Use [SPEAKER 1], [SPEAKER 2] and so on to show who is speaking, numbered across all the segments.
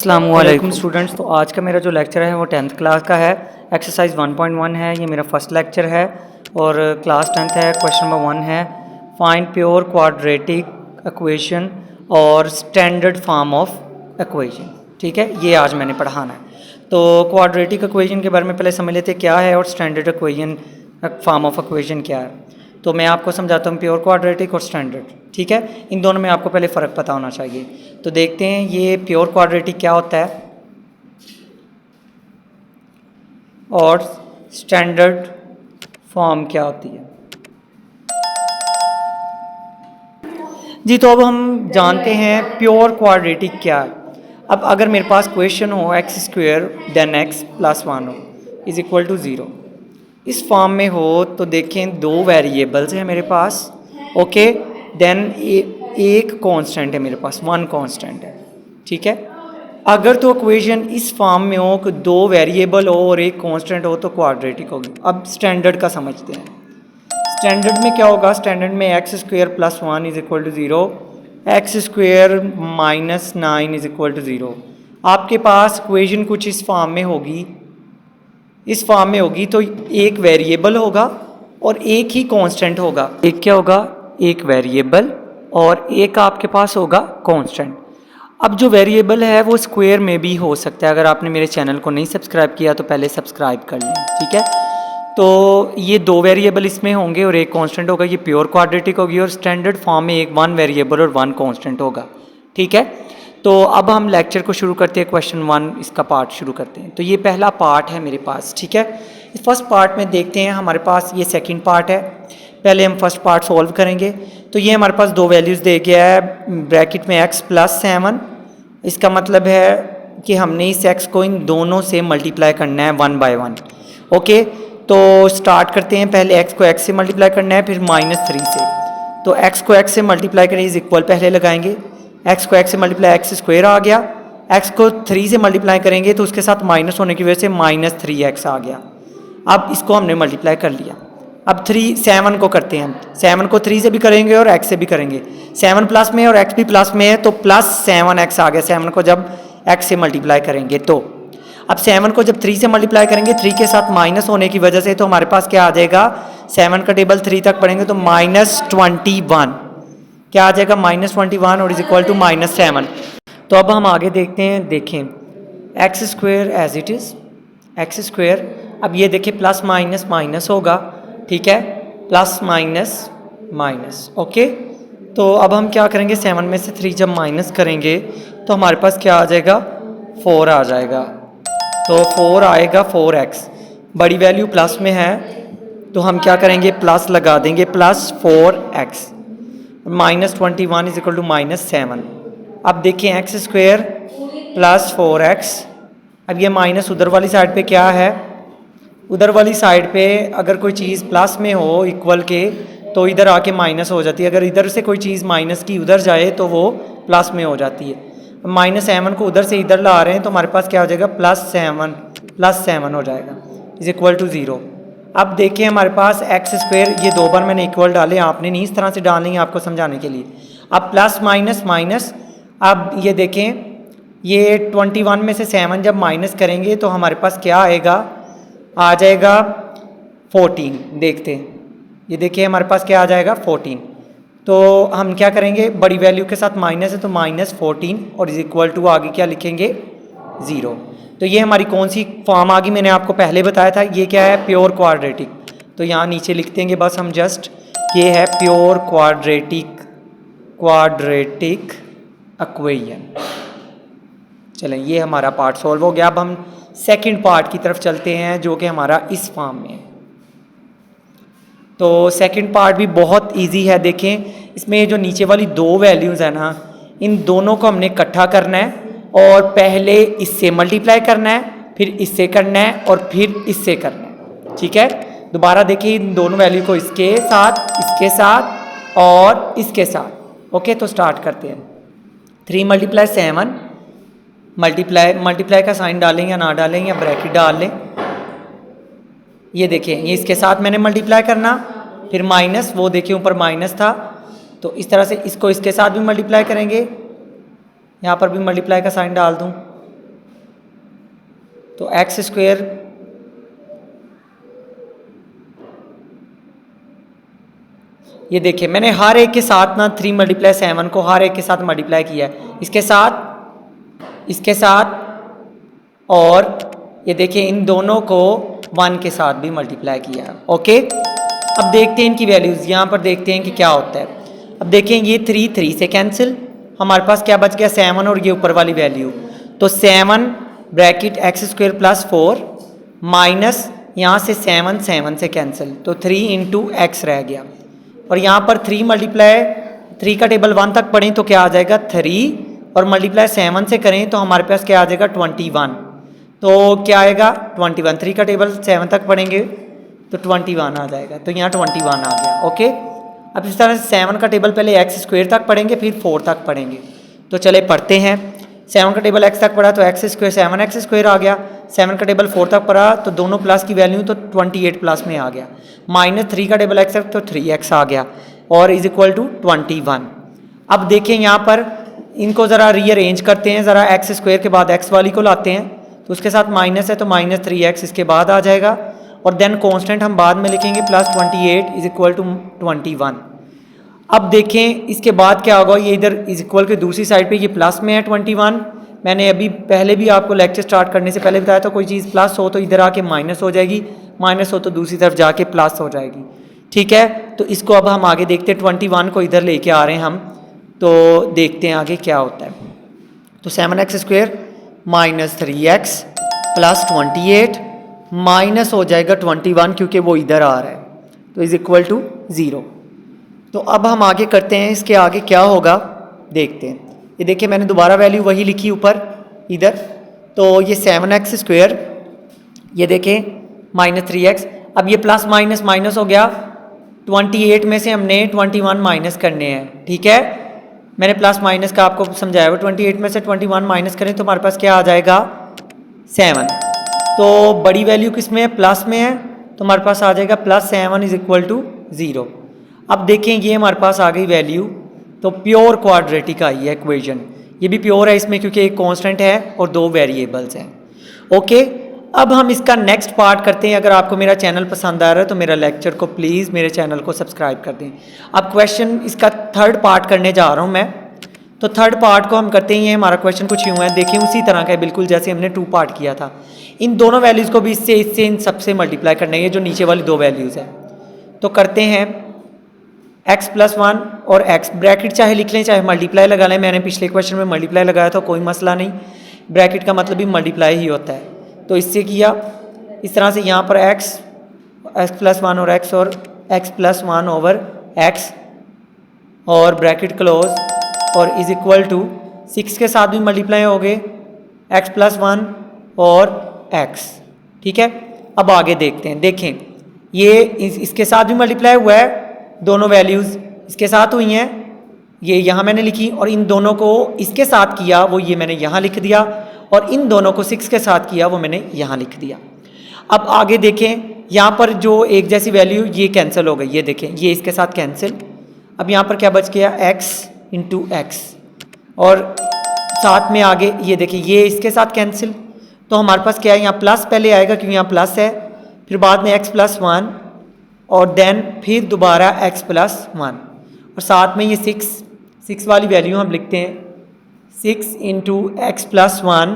[SPEAKER 1] अस्सलामुअलैकुम स्टूडेंट्स। तो आज का मेरा जो लेक्चर है वो 10th क्लास का है। एक्सरसाइज 1.1 है, ये मेरा फर्स्ट लेक्चर है और क्लास 10th है। क्वेश्चन नंबर 1 है, फाइंड प्योर क्वाड्रेटिक इक्वेशन और स्टैंडर्ड फॉर्म ऑफ इक्वेशन। ठीक है, ये आज मैंने पढ़ाना है। तो क्वाड्रेटिक इक्वेशन के बारे में पहले समझ लेते क्या है और standard equation form of equation क्या है। तो मैं आपको समझाता हूँ प्योर क्वाड्रेटिक और स्टैंडर्ड। ठीक है, इन दोनों में आपको पहले फ़र्क पता होना चाहिए। तो देखते हैं ये प्योर क्वाड्रेटिक क्या होता है और स्टैंडर्ड फॉर्म क्या होती है। जी, तो अब हम जानते हैं प्योर क्वाड्रेटिक क्या है। अब अगर मेरे पास क्वेश्चन हो x square then x plus 1 हो इज इक्वल टू 0, इस फॉर्म में हो तो देखें दो वेरिएबल्स हैं मेरे पास, ओके, देन एक कांस्टेंट है मेरे पास, वन कांस्टेंट है। ठीक है, अगर तो इक्वेशन इस फॉर्म में हो कि दो वेरिएबल हो और एक कांस्टेंट हो तो क्वाड्रेटिक होगी। अब स्टैंडर्ड का समझते हैं। स्टैंडर्ड में क्या होगा, स्टैंडर्ड में x square plus 1 is equal to 0, x square minus 9 is equal to 0। आपके पास इक्वेशन कुछ इस फॉर्म में होगी, इस फॉर्म में होगी तो एक वेरिएबल होगा और एक ही कांस्टेंट होगा। एक क्या होगा, एक वेरिएबल और एक आपके पास होगा कांस्टेंट। अब जो वेरिएबल है वो स्क्वायर में भी हो सकता है। अगर आपने मेरे चैनल को नहीं सब्सक्राइब किया तो पहले सब्सक्राइब कर लें। ठीक है, तो ये दो वेरिएबल इसमें होंगे और एक कांस्टेंट होगा, ये प्योर क्वाड्रेटिक होगी। और स्टैंडर्ड फॉर्म में एक वन वेरिएबल और वन कांस्टेंट होगा। ठीक है, तो अब हम लेक्चर को शुरू करते हैं। क्वेश्चन 1 इसका पार्ट शुरू करते हैं। तो ये पहला पार्ट है मेरे पास। ठीक है, इस फर्स्ट पार्ट में देखते हैं हमारे पास ये सेकंड पार्ट है। पहले हम फर्स्ट पार्ट सॉल्व करेंगे। तो ये हमारे पास दो वैल्यूज़ दे गया है ब्रैकेट में x प्लस 7। इसका मतलब है कि हमने इस x को इन दोनों से मल्टीप्लाई करना है 1 बाय 1। ओके, तो स्टार्ट करते हैं। पहले x को x से मल्टीप्लाई करना है, फिर -3 से। तो x को x से मल्टीप्लाई करें इज इक्वल पहले लगाएंगे, x को x से मल्टीप्लाई एक्स स्क्वायर आ गया। x को 3 से मल्टीप्लाई करेंगे तो उसके साथ माइनस होने की वजह से -3x आ गया। अब इसको हमने मल्टीप्लाई कर लिया। अब 7 को करते हैं। 7 को 3 से भी करेंगे और x से भी करेंगे। 7 प्लस में और x भी प्लस में है तो प्लस 7x आ गया 7 को जब x से मल्टीप्लाई करेंगे। तो अब 7 को जब 3 से मल्टीप्लाई करेंगे, 3 के साथ माइनस होने की वजह से तो हमारे पास क्या आ जाएगा, 7 का टेबल 3 तक पढ़ेंगे तो -21 क्या आ जाएगा, -21 और इज इक्वल टू -7। तो अब हम आगे देखते हैं। देखें x square as it is, x square. अब ये देखिए प्लस माइनस माइनस होगा। ठीक है, प्लस माइनस माइनस। ओके, तो अब हम क्या करेंगे, 7 में से 3 जब माइनस करेंगे तो हमारे पास क्या आ जाएगा, 4 आ जाएगा। तो 4 आएगा, 4x बड़ी वैल्यू प्लस में है तो हम क्या करेंगे, प्लस लगा देंगे, plus 4x -21 is equal to -7। अब देखिए एक्स स्क्वेयर प्लस 4x। अब ये माइनस उधर वाली साइड पे क्या है, उधर वाली साइड पे अगर कोई चीज़ प्लस में हो इक्वल के तो इधर आके माइनस हो जाती है। अगर इधर से कोई चीज़ माइनस की उधर जाए तो वो प्लस में हो जाती है। -7 को उधर से इधर ला रहे हैं तो हमारे पास क्या हो जाएगा, +7 हो जाएगा इज इक्वल टू 0। अब देखिए हमारे पास एक्स स्क्वेयर, ये दो बार मैंने इक्वल डाले, आपने नहीं इस तरह से डालनी है आपको समझाने के लिए। अब प्लस माइनस माइनस। अब ये देखें, ये 21 में से 7 जब माइनस करेंगे तो हमारे पास क्या आएगा, आ जाएगा 14। देखते हैं, ये देखिए हमारे पास क्या आ जाएगा, 14। तो हम क्या करेंगे, बड़ी वैल्यू के साथ माइनस है तो -14 और इज इक्वल टू आगे क्या लिखेंगे, 0। तो ये हमारी कौन सी फॉर्म आ गई, मैंने आपको पहले बताया था ये क्या है, प्योर क्वाड्रेटिक। तो यहाँ नीचे लिख देंगे बस हम जस्ट, ये है प्योर क्वाड्रेटिक इक्वेशन। चलें, ये हमारा पार्ट सॉल्व हो गया। अब हम सेकंड पार्ट की तरफ चलते हैं जो कि हमारा इस फॉर्म में है। तो सेकंड पार्ट भी बहुत इजी है। देखें, इसमें जो नीचे वाली दो वैल्यूज़ है ना, इन दोनों को हमने इकट्ठा करना है और पहले इससे मल्टीप्लाई करना है, फिर इससे करना है और फिर इससे करना है। ठीक है, दोबारा देखिए इन दोनों वैल्यू को इसके साथ और इसके साथ। ओके, तो स्टार्ट करते हैं। 3 × 7 मल्टीप्लाई का साइन डालें या ना डालें या ब्रैकेट डाल लें। ये देखिए, ये इसके साथ मैंने मल्टीप्लाई करना, फिर माइनस, वो देखिए ऊपर माइनस था तो इस तरह से इसको इसके साथ भी मल्टीप्लाई करेंगे, यहाँ पर भी मल्टीप्लाई का साइन डाल दूँ तो एक्स स्क्वेयर ये देखिए मैंने हर एक के साथ ना 3 मल्टीप्लाई 7 को हर एक के साथ मल्टीप्लाई किया है, इसके साथ और ये देखिए इन दोनों को 1 के साथ भी मल्टीप्लाई किया है। ओके, अब देखते हैं इनकी वैल्यूज़, यहाँ पर देखते हैं कि क्या होता है। अब देखें ये 3 से कैंसिल, हमारे पास क्या बच गया 7 और ये ऊपर वाली वैल्यू, तो 7 bracket x square plus 4 minus यहाँ से 7 से कैंसिल, तो 3 इंटू एक्स रह गया। और यहाँ पर 3 मल्टीप्लाई 3 का टेबल 1 तक पढ़ें तो क्या आ जाएगा 3 और मल्टीप्लाई 7 से करें तो हमारे पास क्या आ जाएगा 21। तो क्या आएगा 21, 3 का टेबल 7 तक पढ़ेंगे तो 21 आ जाएगा, तो यहाँ 21 आ गया। ओके, अब इस तरह से 7 का टेबल पहले एक्स स्क्वेयर तक पढ़ेंगे फिर 4 तक पढ़ेंगे। तो चले पढ़ते हैं। 7 का टेबल एक्स तक पढ़ा तो एक्स स्क्वेयर 7x स्क्वेयर आ गया, 7 का टेबल 4 तक पढ़ा तो दोनों प्लस की वैल्यू तो 28 प्लस में आ गया, माइनस 3 का टेबल एक्स तक तो 3x आ गया और इज इक्वल टू 21। अब देखें यहाँ पर इनको ज़रा रीअरेंज करते हैं, ज़रा एक्स स्क्वेयर के बाद एक्स वाली को लाते हैं तो उसके साथ माइनस है तो माइनस 3x इसके बाद आ जाएगा और देन कांस्टेंट हम बाद में लिखेंगे प्लस 28 इज इक्वल टू 21। अब देखें इसके बाद क्या होगा, ये इधर इज इक्वल के दूसरी साइड पे ये प्लस में है 21। मैंने अभी पहले भी आपको लेक्चर स्टार्ट करने से पहले बताया था कोई चीज़ प्लस हो तो इधर आके माइनस हो जाएगी, माइनस हो तो दूसरी तरफ जाके प्लस हो जाएगी। ठीक है, तो इसको अब हम आगे देखते हैं, 21 को इधर लेके आ रहे हैं हम, तो देखते हैं आगे क्या होता है। तो 7x square minus 3x plus 28 minus हो जाएगा 21 क्योंकि वो इधर आ रहा है, तो इज इक्वल टू 0। तो अब हम आगे करते हैं, इसके आगे क्या होगा देखते हैं। ये देखिए मैंने दोबारा वैल्यू वही लिखी ऊपर इधर, तो ये 7x स्क्वेयर ये देखें माइनस 3x, अब ये प्लस माइनस माइनस हो गया, 28 में से हमने 21 माइनस करने हैं। ठीक है, मैंने प्लस माइनस का आपको समझाया हुआ, 28 में से 21 माइनस करें तो हमारे पास क्या आ जाएगा 7। तो बड़ी वैल्यू किस में है, प्लस में है, तो हमारे पास आ जाएगा प्लस 7 इज इक्वल टू 0। अब देखें ये हमारे पास आ गई वैल्यू, तो प्योर क्वाड्रेटिक आई है इक्वेशन, ये भी प्योर है इसमें क्योंकि एक कांस्टेंट है और 2 वेरिएबल्स हैं। ओके, अब हम इसका नेक्स्ट पार्ट करते हैं। अगर आपको मेरा चैनल पसंद आ रहा है तो मेरा लेक्चर को प्लीज़ मेरे चैनल को सब्सक्राइब कर दें। अब क्वेश्चन इसका थर्ड पार्ट करने जा रहा हूँ मैं, तो थर्ड पार्ट को हम करते ही हैं। हमारा क्वेश्चन कुछ यूँ है, देखिए उसी तरह का है बिल्कुल जैसे हमने 2 पार्ट किया था। इन दोनों वैल्यूज़ को भी इससे इन सबसे मल्टीप्लाई करना है, जो नीचे वाली 2 वैल्यूज़ हैं। तो करते हैं x प्लस 1 और x, ब्रैकेट चाहे लिख लें चाहे मल्टीप्लाई लगा लें, मैंने पिछले क्वेश्चन में मल्टीप्लाई लगाया था, कोई मसला नहीं, ब्रैकेट का मतलब भी मल्टीप्लाई ही होता है। तो इससे किया इस तरह से, यहाँ पर x प्लस 1 और x प्लस 1 ओवर x और ब्रैकेट क्लोज और इज इक्वल टू 6 के साथ भी मल्टीप्लाई हो गए x प्लस 1 और x। ठीक है, अब आगे देखते हैं। देखें ये इसके साथ भी मल्टीप्लाई हुआ है, दोनों वैल्यूज़ इसके साथ हुई हैं, ये यहाँ मैंने लिखी, और इन दोनों को इसके साथ किया वो ये मैंने यहाँ लिख दिया, और इन दोनों को 6 के साथ किया वो मैंने यहाँ लिख दिया। अब आगे देखें, यहाँ पर जो एक जैसी वैल्यू ये कैंसिल हो गई, ये देखें ये इसके साथ कैंसिल। अब यहाँ पर क्या बच गया x इंटू एक्स, और साथ में आगे ये देखिए ये इसके साथ कैंसिल, तो हमारे पास क्या है यहाँ प्लस पहले आएगा क्योंकि यहाँ प्लस है, फिर बाद में x प्लस 1 और देन फिर दोबारा x प्लस 1, और साथ में ये 6 वाली वैल्यू हम लिखते हैं 6 इंटू एक्स प्लस 1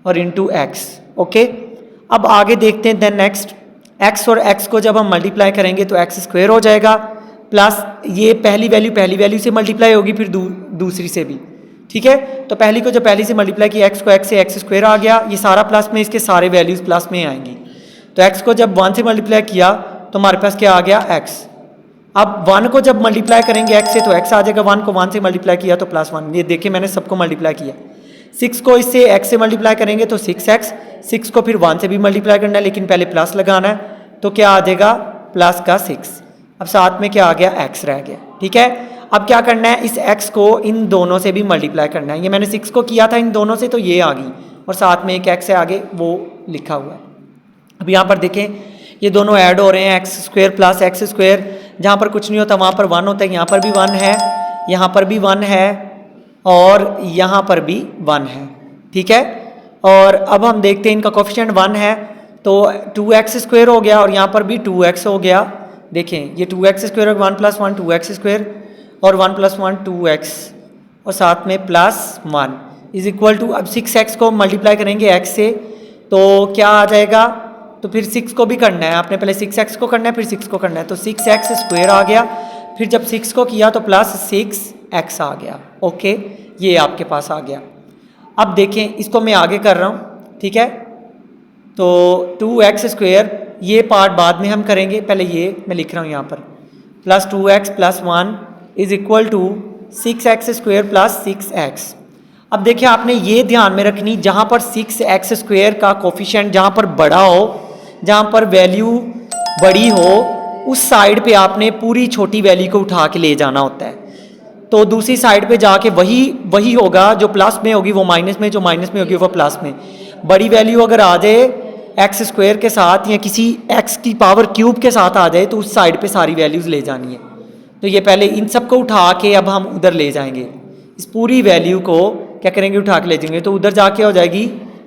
[SPEAKER 1] और इंटू एक्स। ओके, अब आगे देखते हैं। देन नेक्स्ट x और x को जब हम मल्टीप्लाई करेंगे तो x स्क्वायर हो जाएगा, प्लस ये पहली वैल्यू से मल्टीप्लाई होगी फिर दूसरी से भी। ठीक है, तो पहली को जब पहली से मल्टीप्लाई किया x को x से x स्क्वायर आ गया, ये सारा प्लस में, इसके सारे वैल्यूज़ प्लस में आएंगी। तो x को जब 1 से मल्टीप्लाई किया तो हमारे पास क्या आ गया x। अब 1 को जब मल्टीप्लाई करेंगे x से तो x आ जाएगा, 1 को 1 से मल्टीप्लाई किया तो प्लस 1, ये देखिए मैंने सबको मल्टीप्लाई किया। 6 को इससे x से मल्टीप्लाई करेंगे तो 6x, 6 को फिर 1 से भी मल्टीप्लाई करना है लेकिन पहले प्लस लगाना है, तो क्या आ जाएगा प्लस का 6। अब साथ में क्या आ गया x रह गया। ठीक है, अब क्या करना है, इस x को इन दोनों से भी मल्टीप्लाई करना है। ये मैंने 6 को किया था इन दोनों से तो ये आ गई, और साथ में एक x है आगे वो लिखा हुआ है। अब यहाँ पर देखें ये दोनों ऐड हो रहे हैं, x square plus x square, जहाँ पर कुछ नहीं होता वहाँ पर 1 होता है, यहाँ पर भी 1 है, यहाँ पर भी 1 है और यहाँ पर भी 1 है। ठीक है, और अब हम देखते हैं इनका कोफिशिएंट 1 है तो 2x² हो गया और यहाँ पर भी 2x हो गया। देखें ये 2x² 1 + 1 2x² और 1 + 1 2x और साथ में +1 इज इक्वल टू, अब 6x को मल्टीप्लाई करेंगे x से तो क्या आ जाएगा, तो फिर 6 को भी करना है आपने, पहले 6x को करना है फिर 6 को करना है, तो 6x² आ गया, फिर जब 6 को किया तो +6x आ गया। ओके, ये आपके पास आ गया। अब देखें इसको मैं आगे कर रहा हूँ, ठीक है, तो 2x² ये पार्ट बाद में हम करेंगे, पहले ये मैं लिख रहा हूँ यहाँ पर +2x + 1 is equal to 6x² + 6x। अब देखिए आपने ये ध्यान में रखनी, जहाँ पर 6x² का कोफिशिएंट जहाँ पर बड़ा हो, जहाँ पर वैल्यू बड़ी हो, उस साइड पे आपने पूरी छोटी वैल्यू को उठा के ले जाना होता है। तो दूसरी साइड पे जाके वही होगा, जो प्लस में होगी वो माइनस में, जो माइनस में होगी वो प्लस में। बड़ी वैल्यू अगर आ जाए x² के साथ या किसी x³ के साथ आ जाए तो उस साइड पे सारी वैल्यूज़ ले जानी है। तो ये पहले इन सब को उठा के अब हम उधर ले जाएंगे, इस पूरी वैल्यू को क्या करेंगे, उठा के ले जाएंगे, तो उधर जाके हो जाएगी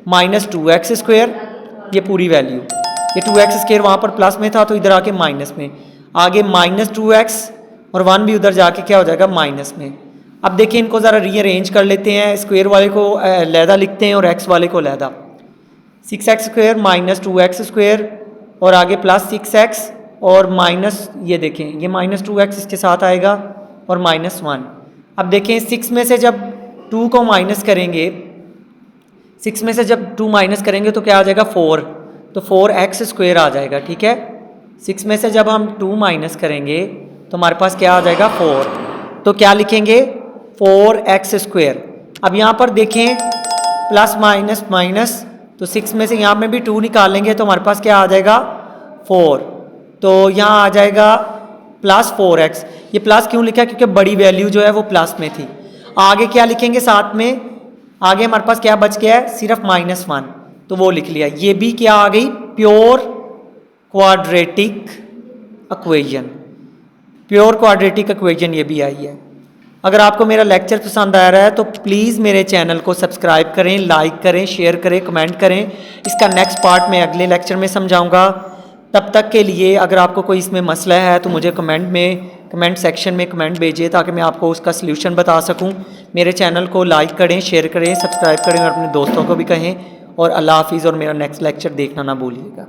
[SPEAKER 1] -2x², ये पूरी वैल्यू, ये 2x² वहाँ पर प्लस में था तो इधर आके माइनस में, आगे -2x और 1 भी उधर जाके क्या हो जाएगा माइनस में। अब देखिए इनको ज़रा रीअरेंज कर लेते हैं, स्क्वायर वाले को लहदा लिखते हैं और x वाले को लहदा, 6x² - 2x² और आगे +6x और माइनस, ये देखें ये -2x इसके साथ आएगा और -1। अब देखें 6 में से जब 2 को माइनस करेंगे, 6 में से जब 2 माइनस करेंगे तो क्या आ जाएगा 4, तो 4x² आ जाएगा, ठीक है। 6 में से जब हम 2 माइनस करेंगे तो हमारे पास क्या आ जाएगा 4, तो क्या लिखेंगे 4x²। अब यहाँ पर देखें प्लस माइनस माइनस, तो 6 में से यहाँ में भी 2 निकालेंगे तो हमारे पास क्या आ जाएगा 4, तो यहाँ आ जाएगा +4x। ये प्लस क्यों लिखा, क्योंकि बड़ी वैल्यू जो है वो प्लस में थी। आगे क्या लिखेंगे साथ में, आगे हमारे पास क्या बच गया है, सिर्फ -1, तो वो लिख लिया। ये भी क्या आ गई, pure quadratic equation, pure quadratic equation ये भी आई है। अगर आपको मेरा लेक्चर पसंद आ रहा है तो प्लीज़ मेरे चैनल को सब्सक्राइब करें, लाइक करें, शेयर करें, कमेंट करें। इसका नेक्स्ट पार्ट मैं अगले लेक्चर में समझाऊंगा। तब तक के लिए अगर आपको कोई इसमें मसला है तो मुझे कमेंट सेक्शन में कमेंट भेजिए ताकि मैं आपको उसका सल्यूशन बता सकूं। मेरे चैनल को लाइक करें, शेयर करें, सब्सक्राइब करें और अपने दोस्तों को भी कहें। और अल्लाह हाफिज़, और मेरा नेक्स्ट लेक्चर देखना ना भूलिएगा।